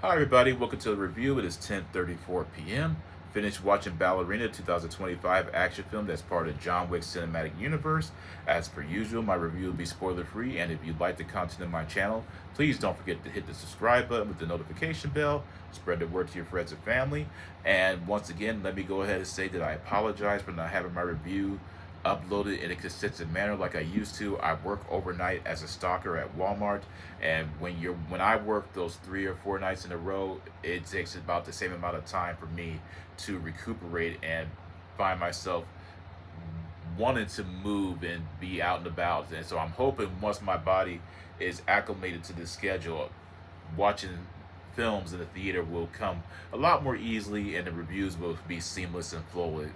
Hi everybody, welcome to the review. It is 10:34 p.m. Finished watching Ballerina 2025 action film that's part of John Wick cinematic universe. As per usual, my review will be spoiler free, and if you like the content of my channel, please don't forget to hit the subscribe button with the notification bell. Spread the word to your friends and family. And once again, let me go ahead and say that I apologize for not having my review uploaded in a consistent manner like I used to. I work overnight as a stalker at Walmart, and when I work those 3 or 4 nights in a row, it takes about the same amount of time for me to recuperate and find myself wanting to move and be out and about. And so I'm hoping once my body is acclimated to this schedule, watching films in the theater will come a lot more easily, and the reviews will be seamless and flowing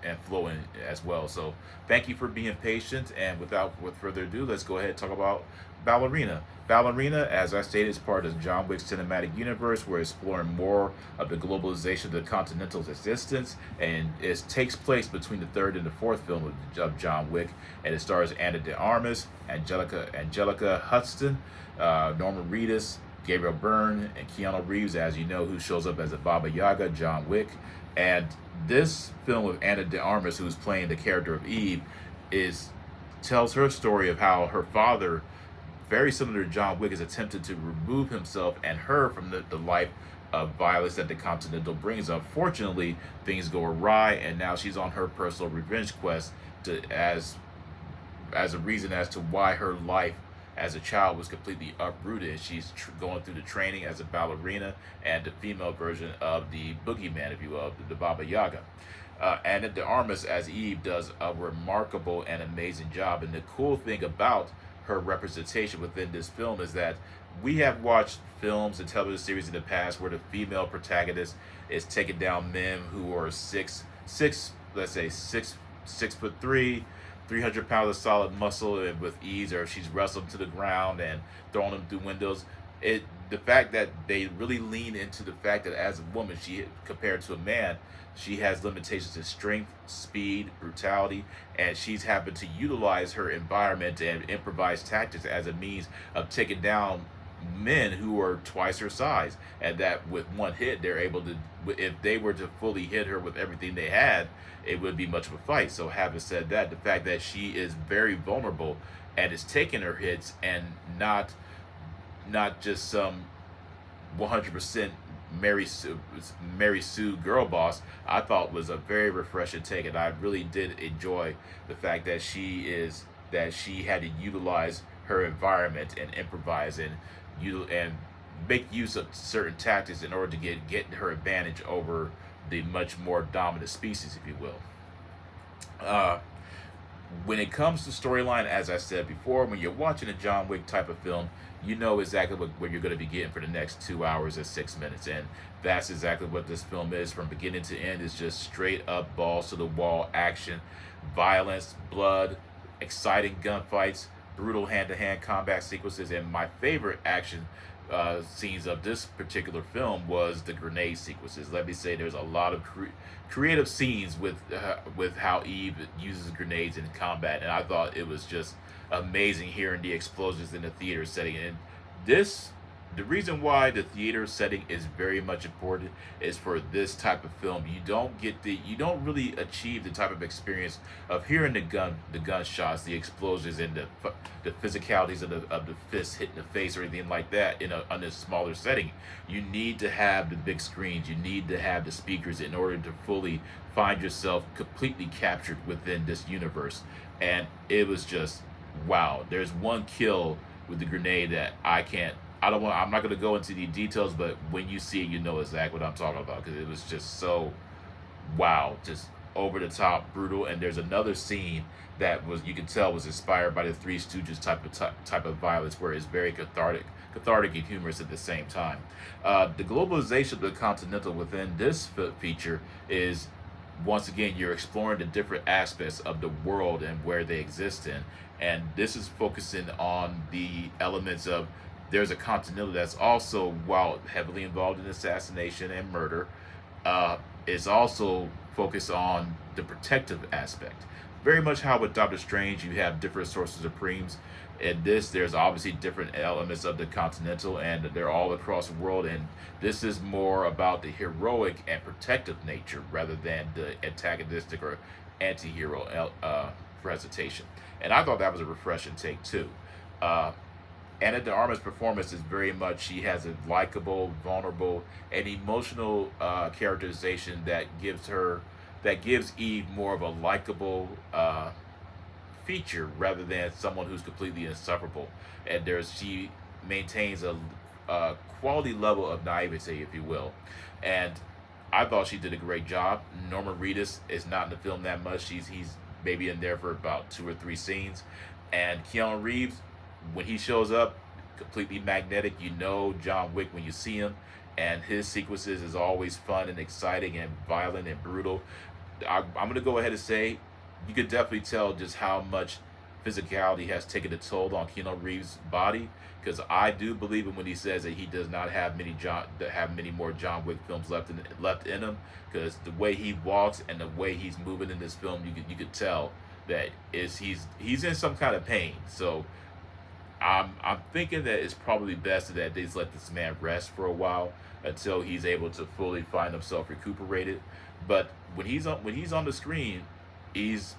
as well. So thank you for being patient, and with further ado, let's go ahead and talk about Ballerina. Ballerina, as I stated, is part of John Wick's cinematic universe. We're exploring more of the globalization of the Continental's existence, and it takes place between the third and the fourth film of John Wick, and it stars Anna de Armas, Angelica Huston, Norman Reedus, Gabriel Byrne, and Keanu Reeves, as you know, who shows up as a Baba Yaga, John Wick. And this film with Anna de Armas, who's playing the character of Eve, is tells her story of how her father, very similar to John Wick, has attempted to remove himself and her from the life of violence that the Continental brings. Unfortunately, things go awry, and now she's on her personal revenge quest to as a reason as to why her life as a child was completely uprooted. She's going through the training as a ballerina and the female version of the boogeyman, if you will, the Baba Yaga. Anna de Armas as Eve does a remarkable and amazing job. And the cool thing about her representation within this film is that we have watched films and television series in the past where the female protagonist is taking down men who are let's say 6'3", 300 pounds of solid muscle and with ease, or she's wrestled to the ground and thrown them through windows. The fact that they really lean into the fact that as a woman, she compared to a man, she has limitations in strength, speed, brutality, and she's having to utilize her environment and improvise tactics as a means of taking down men who are twice her size, and that with one hit they're able to, if they were to fully hit her with everything they had, it would be much of a fight. So having said that, the fact that she is very vulnerable and is taking her hits and not just some 100% Mary Sue girl boss, I thought was a very refreshing take, and I really did enjoy the fact that she had to utilize her environment and improvise and make use of certain tactics in order to get her advantage over the much more dominant species, if you will. Uh, when it comes to storyline, as I said before, when you're watching a John Wick type of film, you know exactly what you're going to be getting for the next 2 hours and 6 minutes, and that's exactly what this film is from beginning to end. It's just straight up balls to the wall action, violence, blood, exciting gunfights, brutal hand-to-hand combat sequences, and my favorite action scenes of this particular film was the grenade sequences. Let me say, there's a lot of creative scenes with how Eve uses grenades in combat, and I thought it was just amazing hearing the explosions in the theater setting. And this, the reason why the theater setting is very much important is for this type of film. You don't really achieve the type of experience of hearing the gunshots, the explosions, and the physicalities of the fist hitting the face or anything like that in a smaller setting. You need to have the big screens. You need to have the speakers in order to fully find yourself completely captured within this universe. And it was just wow. There's one kill with the grenade that I'm not going to go into the details, but when you see it, you know exactly what I'm talking about, because it was just so wow, just over the top brutal. And there's another scene that was, you can tell, was inspired by the Three Stooges type of violence, where it's very cathartic and humorous at the same time. The globalization of the Continental within this feature is, once again, you're exploring the different aspects of the world and where they exist in, and this is focusing on the elements of, there's a Continental that's also, while heavily involved in assassination and murder, is also focused on the protective aspect. very much how with Doctor Strange you have different sources of preems. In this, there's obviously different elements of the Continental, and they're all across the world. And this is more about the heroic and protective nature rather than the antagonistic or anti-hero presentation. And I thought that was a refreshing take too. Uh, Anna de Armas' performance is very much, she has a likable, vulnerable, and emotional characterization that gives Eve more of a likable feature rather than someone who's completely insufferable. And she maintains a quality level of naivety, if you will. And I thought she did a great job. Norman Reedus is not in the film that much. He's maybe in there for about 2 or 3 scenes. And Keanu Reeves, when he shows up, completely magnetic. You know John Wick when you see him, and his sequences is always fun and exciting and violent and brutal. I'm gonna go ahead and say you could definitely tell just how much physicality has taken a toll on Keanu Reeves' body. Because I do believe him when he says that he does not have many more John Wick films left in him. Because the way he walks and the way he's moving in this film, you could tell that he's in some kind of pain. So I'm thinking that it's probably best that they just let this man rest for a while until he's able to fully find himself recuperated. But when he's on the screen, he's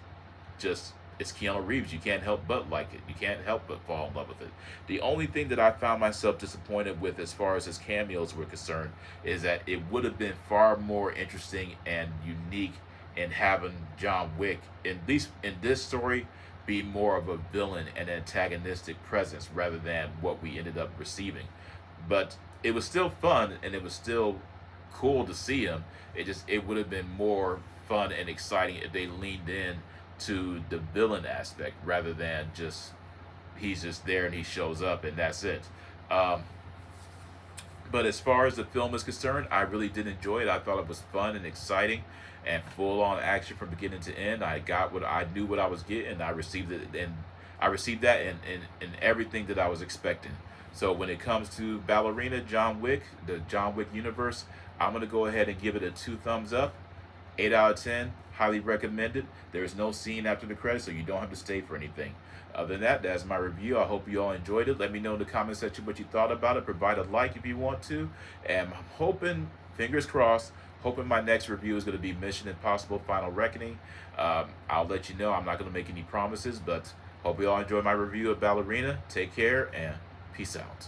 just, it's Keanu Reeves. You can't help but like it. You can't help but fall in love with it. The only thing that I found myself disappointed with as far as his cameos were concerned is that it would have been far more interesting and unique in having John Wick, at least in this story, be more of a villain and antagonistic presence rather than what we ended up receiving. But it was still fun and it was still cool to see him. It would have been more fun and exciting if they leaned in to the villain aspect rather than just he's just there and he shows up and that's it. Um, but as far as the film is concerned, I really did enjoy it. I thought it was fun and exciting and full on action from beginning to end. I got what I knew what I was getting. I received it, and I received that in everything that I was expecting. So when it comes to Ballerina, John Wick, the John Wick universe, I'm gonna go ahead and give it a 2 thumbs up, 8 out of 10. Highly recommended. There is no scene after the credits, so you don't have to stay for anything. Other than that, that's my review. I hope you all enjoyed it. Let me know in the comment section what you thought about it. Provide a like if you want to. And I'm hoping, fingers crossed, hoping my next review is going to be Mission Impossible Final Reckoning. I'll let you know. I'm not going to make any promises, but hope you all enjoy my review of Ballerina. Take care and peace out.